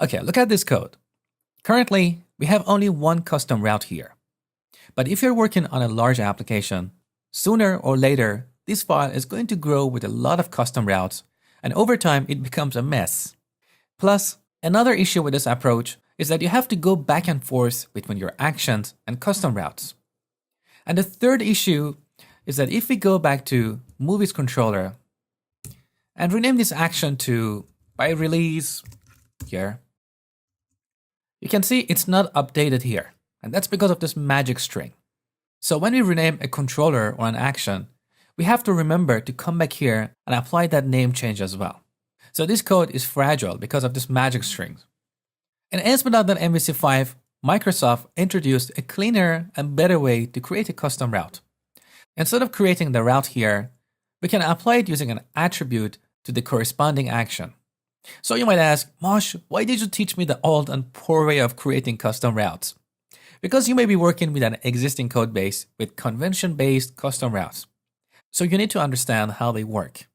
Okay, look at this code. Currently, we have only one custom route here. But if you're working on a large application, sooner or later, this file is going to grow with a lot of custom routes, and over time, it becomes a mess. Plus, another issue with this approach is that you have to go back and forth between your actions and custom routes. And the third issue is that if we go back to Movies controller and rename this action to by release here, you can see it's not updated here. And that's because of this magic string. So when we rename a controller or an action, we have to remember to come back here and apply that name change as well. So this code is fragile because of this magic string. In ASP.NET MVC 5, Microsoft introduced a cleaner and better way to create a custom route. Instead of creating the route here, we can apply it using an attribute to the corresponding action. So you might ask, Mosh, why did you teach me the old and poor way of creating custom routes? Because you may be working with an existing code base with convention-based custom routes. So you need to understand how they work.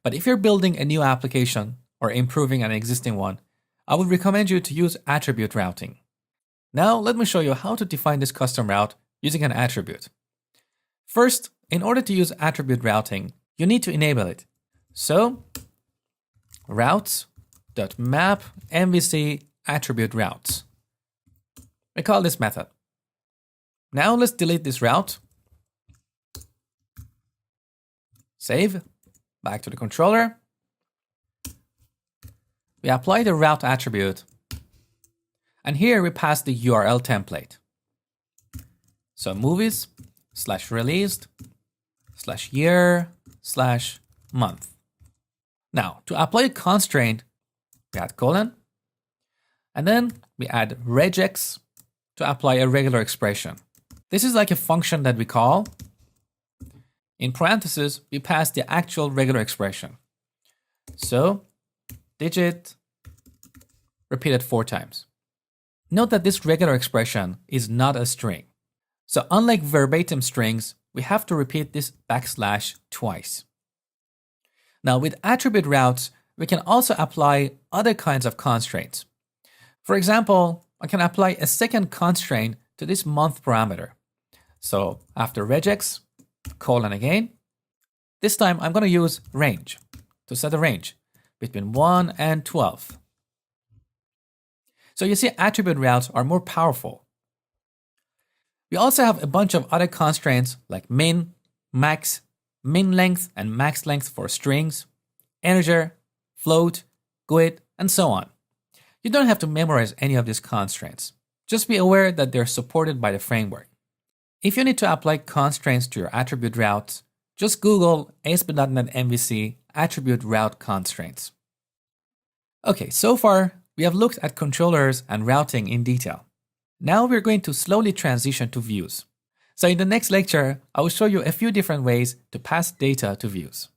But if you're building a new application or improving an existing one, I would recommend you to use attribute routing. Now let me show you how to define this custom route using an attribute. First, in order to use attribute routing, you need to enable it. So routes.map MVC attribute routes. We call this method. Now let's delete this route. Save. Back to the controller. We apply the route attribute. And here we pass the URL template. So movies/released/year/month. Now, to apply a constraint, we add colon. And then we add regex to apply a regular expression. This is like a function that we call. In parentheses, we pass the actual regular expression. So digit repeated 4 times. Note that this regular expression is not a string. So unlike verbatim strings, we have to repeat this backslash twice. Now with attribute routes, we can also apply other kinds of constraints. For example, I can apply a second constraint to this month parameter. So after regex, colon again, this time I'm going to use range to set a range between 1 and 12. So you see attribute routes are more powerful. We also have a bunch of other constraints like min, max, min length and max length for strings, integer, float, GUID, and so on. You don't have to memorize any of these constraints. Just be aware that they're supported by the framework. If you need to apply constraints to your attribute routes, just Google ASP.NET MVC attribute route constraints. Okay, so far we have looked at controllers and routing in detail. Now we're going to slowly transition to views. So in the next lecture, I will show you a few different ways to pass data to views.